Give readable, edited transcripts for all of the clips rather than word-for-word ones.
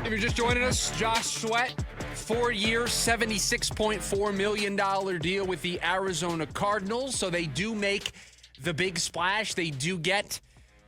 If you're just joining us, Josh Sweat, 4-year, $76.4 million deal with the Arizona Cardinals. So they do make the big splash. They do get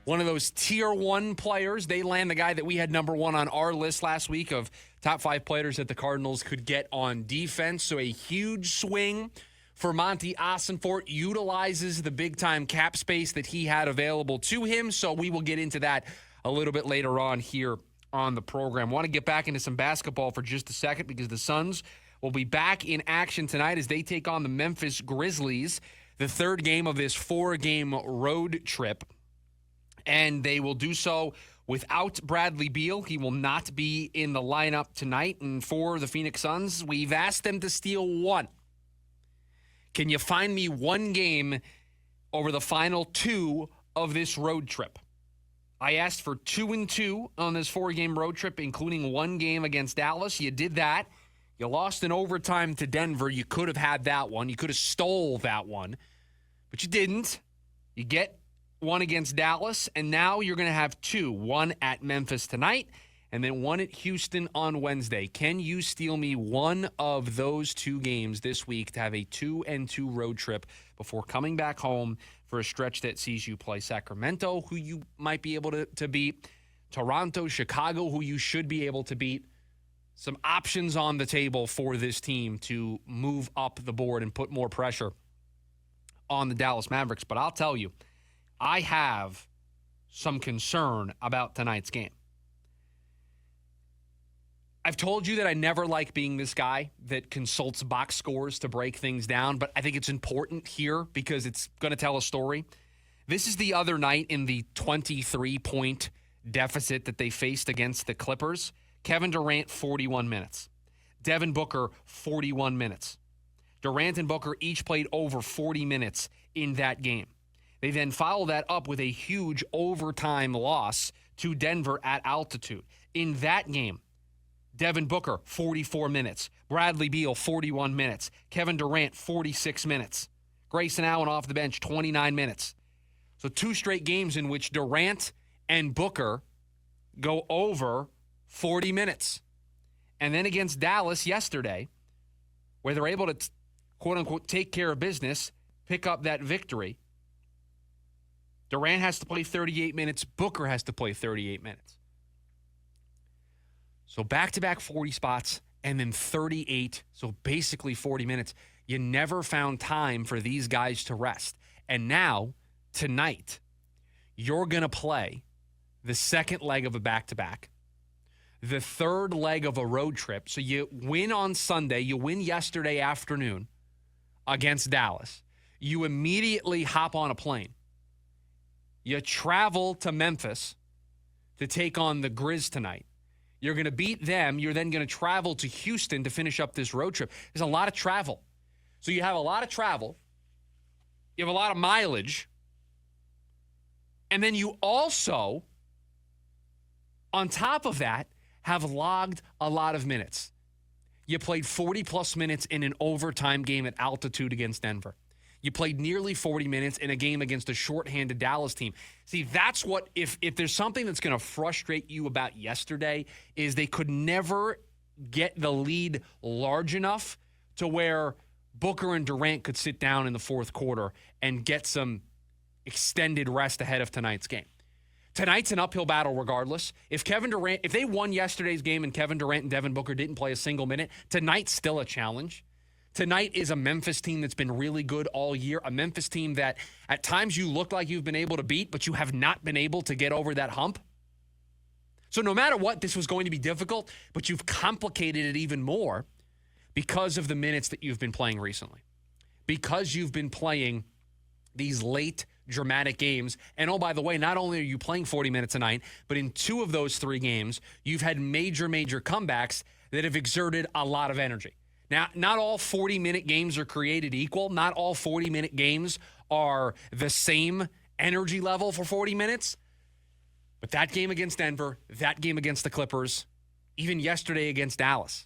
one of those tier 1 players. They land the guy that we had number 1 on our list last week of top 5 players that the Cardinals could get on defense. So a huge swing for Monty Ossenfort, utilizes the big-time cap space that he had available to him. So we will get into that a little bit later on here on the program. Want to get back into some basketball for just a second because the Suns will be back in action tonight as they take on the Memphis Grizzlies, the third game of this 4-game road trip. And they will do so without Bradley Beal. He will not be in the lineup tonight. And for the Phoenix Suns, we've asked them to steal one. Can you find me one game over the final 2 of this road trip? I asked for 2-2 on this 4-game road trip, including 1 game against Dallas. You did that. You lost in overtime to Denver. You could have had that one. You could have stole that one, but you didn't. You get 1 against Dallas, and now you're going to have 2. 1 at Memphis tonight, and then 1 at Houston on Wednesday. Can you steal me one of those 2 games this week to have a 2-2 road trip before coming back home for a stretch that sees you play Sacramento, who you might be able to beat, Toronto, Chicago, who you should be able to beat? Some options on the table for this team to move up the board and put more pressure on the Dallas Mavericks. But I'll tell you, I have some concern about tonight's game. I've told you that I never like being this guy that consults box scores to break things down, but I think it's important here because it's going to tell a story. This is the other night in the 23-point deficit that they faced against the Clippers. Kevin Durant, 41 minutes. Devin Booker, 41 minutes. Durant and Booker each played over 40 minutes in that game. They then follow that up with a huge overtime loss to Denver at altitude. In that game, Devin Booker, 44 minutes. Bradley Beal, 41 minutes. Kevin Durant, 46 minutes. Grayson Allen off the bench, 29 minutes. So 2 straight games in which Durant and Booker go over 40 minutes. And then against Dallas yesterday, where they're able to, quote-unquote, take care of business, pick up that victory, Durant has to play 38 minutes. Booker has to play 38 minutes. So back-to-back 40 spots and then 38, so basically 40 minutes. You never found time for these guys to rest. And now, tonight, you're going to play the second leg of a back-to-back, the third leg of a road trip. So you win on Sunday, you win yesterday afternoon against Dallas. You immediately hop on a plane. You travel to Memphis to take on the Grizz tonight. You're going to beat them. You're then going to travel to Houston to finish up this road trip. There's a lot of travel. So you have a lot of travel. You have a lot of mileage. And then you also, on top of that, have logged a lot of minutes. You played 40-plus minutes in an overtime game at altitude against Denver. You played nearly 40 minutes in a game against a shorthanded Dallas team. See, that's what, if there's something that's going to frustrate you about yesterday, is they could never get the lead large enough to where Booker and Durant could sit down in the fourth quarter and get some extended rest ahead of tonight's game. Tonight's an uphill battle regardless. If they won yesterday's game and Kevin Durant and Devin Booker didn't play a single minute, tonight's still a challenge. Tonight is a Memphis team that's been really good all year, a Memphis team that at times you look like you've been able to beat, but you have not been able to get over that hump. So no matter what, this was going to be difficult, but you've complicated it even more because of the minutes that you've been playing recently, because you've been playing these late dramatic games. And oh, by the way, not only are you playing 40 minutes a night, but in 2 of those 3 games, you've had major comebacks that have exerted a lot of energy. Now, not all 40-minute games are created equal. Not all 40-minute games are the same energy level for 40 minutes. But that game against Denver, that game against the Clippers, even yesterday against Dallas,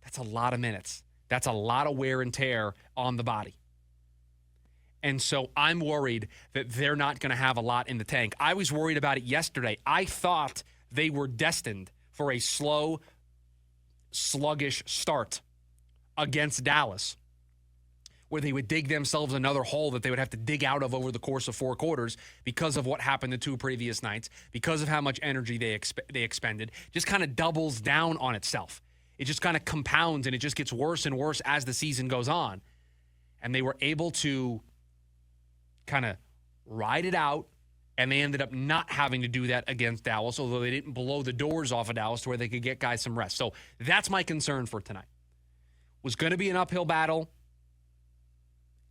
that's a lot of minutes. That's a lot of wear and tear on the body. And so I'm worried that they're not going to have a lot in the tank. I was worried about it yesterday. I thought they were destined for a slow, sluggish start against Dallas, where they would dig themselves another hole that they would have to dig out of over the course of 4 quarters because of what happened the 2 previous nights, because of how much energy they expended, just kind of doubles down on itself. It just kind of compounds, and it just gets worse and worse as the season goes on. And they were able to kind of ride it out, and they ended up not having to do that against Dallas, although they didn't blow the doors off of Dallas to where they could get guys some rest. So that's my concern for tonight. Was going to be an uphill battle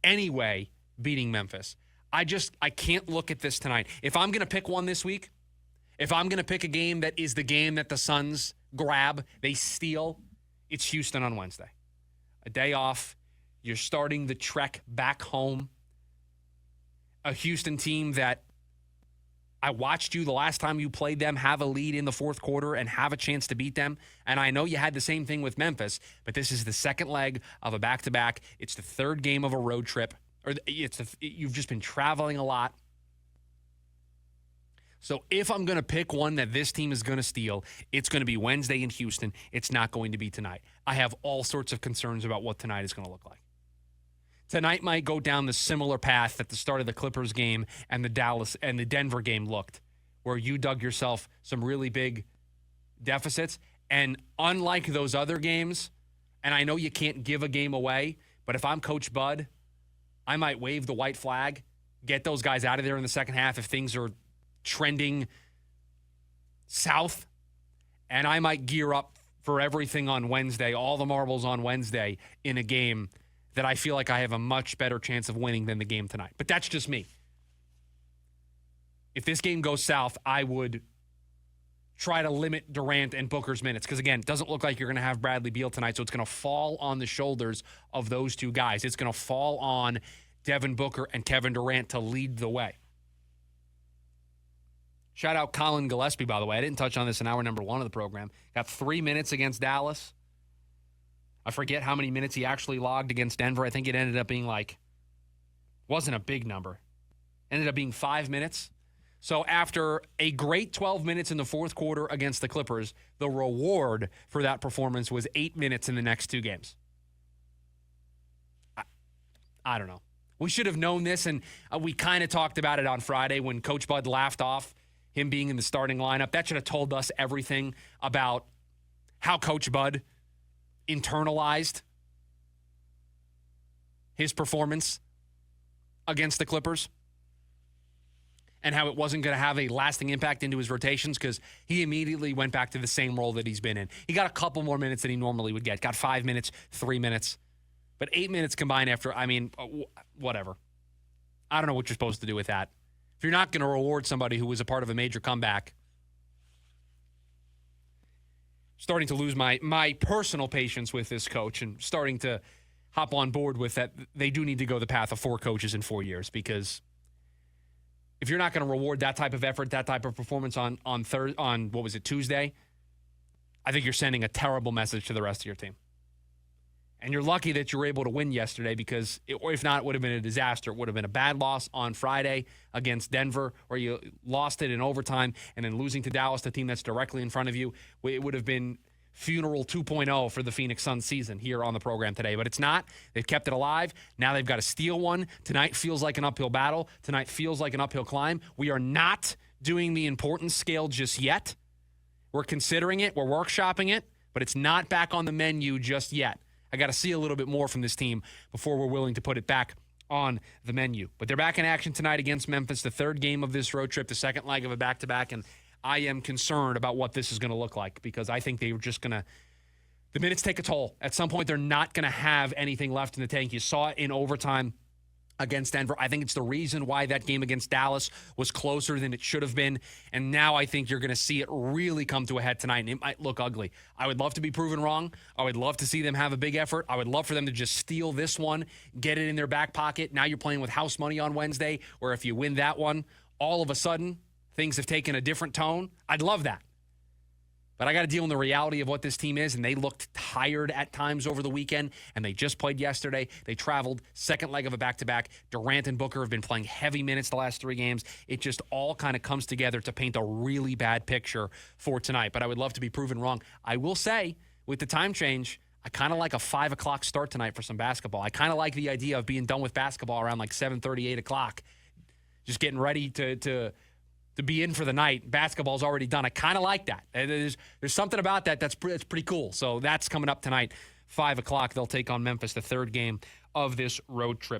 anyway, beating Memphis. I can't look at this tonight. If I'm going to pick one this week, if I'm going to pick a game that is the game that the Suns grab, they steal, it's Houston on Wednesday. A day off. You're starting the trek back home. A Houston team that I watched you the last time you played them have a lead in the 4th quarter and have a chance to beat them. And I know you had the same thing with Memphis, but this is the second leg of a back-to-back. It's the 3rd game of a road trip. You've just been traveling a lot. So if I'm going to pick one that this team is going to steal, it's going to be Wednesday in Houston. It's not going to be tonight. I have all sorts of concerns about what tonight is going to look like. Tonight might go down the similar path that the start of the Clippers game and the Denver game looked, where you dug yourself some really big deficits. And unlike those other games, and I know you can't give a game away, but if I'm Coach Bud, I might wave the white flag, get those guys out of there in the second half if things are trending south, and I might gear up for everything on Wednesday, all the marbles on Wednesday in a game that I feel like I have a much better chance of winning than the game tonight. But that's just me. If this game goes south, I would try to limit Durant and Booker's minutes. Because, again, it doesn't look like you're going to have Bradley Beal tonight, so it's going to fall on the shoulders of those 2 guys. It's going to fall on Devin Booker and Kevin Durant to lead the way. Shout out Colin Gillespie, by the way. I didn't touch on this in hour number 1 of the program. Got 3 minutes against Dallas. I forget how many minutes he actually logged against Denver. I think it ended up being wasn't a big number. Ended up being 5 minutes. So after a great 12 minutes in the 4th quarter against the Clippers, the reward for that performance was 8 minutes in the next 2 games. I don't know. We should have known this, and we kind of talked about it on Friday when Coach Bud laughed off him being in the starting lineup. That should have told us everything about how Coach Bud internalized his performance against the Clippers and how it wasn't going to have a lasting impact into his rotations because he immediately went back to the same role that he's been in. He got a couple more minutes than he normally would get. Got 5 minutes, 3 minutes. But 8 minutes combined after, whatever. I don't know what you're supposed to do with that. If you're not going to reward somebody who was a part of a major comeback, starting to lose my personal patience with this coach and starting to hop on board with that. They do need to go the path of 4 coaches in 4 years, because if you're not going to reward that type of effort, that type of performance on Tuesday, I think you're sending a terrible message to the rest of your team. And you're lucky that you were able to win yesterday, because if not, it would have been a disaster. It would have been a bad loss on Friday against Denver, where you lost it in overtime, and then losing to Dallas, the team that's directly in front of you. It would have been funeral 2.0 for the Phoenix Suns season here on the program today. But it's not. They've kept it alive. Now they've got to steal one. Tonight feels like an uphill battle. Tonight feels like an uphill climb. We are not doing the importance scale just yet. We're considering it. We're workshopping it. But it's not back on the menu just yet. I got to see a little bit more from this team before we're willing to put it back on the menu. But they're back in action tonight against Memphis, the 3rd game of this road trip, the 2nd leg of a back-to-back, and I am concerned about what this is going to look like, because I think they were just going to – the minutes take a toll. At some point, they're not going to have anything left in the tank. You saw it in overtime against Denver. I think it's the reason why that game against Dallas was closer than it should have been. And now I think you're going to see it really come to a head tonight, and it might look ugly. I would love to be proven wrong. I would love to see them have a big effort. I would love for them to just steal this one, get it in their back pocket. Now you're playing with house money on Wednesday, where if you win that one, all of a sudden things have taken a different tone. I'd love that. But I got to deal in the reality of what this team is, and they looked tired at times over the weekend, and they just played yesterday. They traveled, second leg of a back-to-back. Durant and Booker have been playing heavy minutes the last 3 games. It just all kind of comes together to paint a really bad picture for tonight. But I would love to be proven wrong. I will say, with the time change, I kind of like a 5 o'clock start tonight for some basketball. I kind of like the idea of being done with basketball around like 7:30, 8 o'clock, just getting ready to be in for the night. Basketball's already done. I kind of like that. There's something about that that's pretty cool. So that's coming up tonight, 5 o'clock. They'll take on Memphis, the third game of this road trip.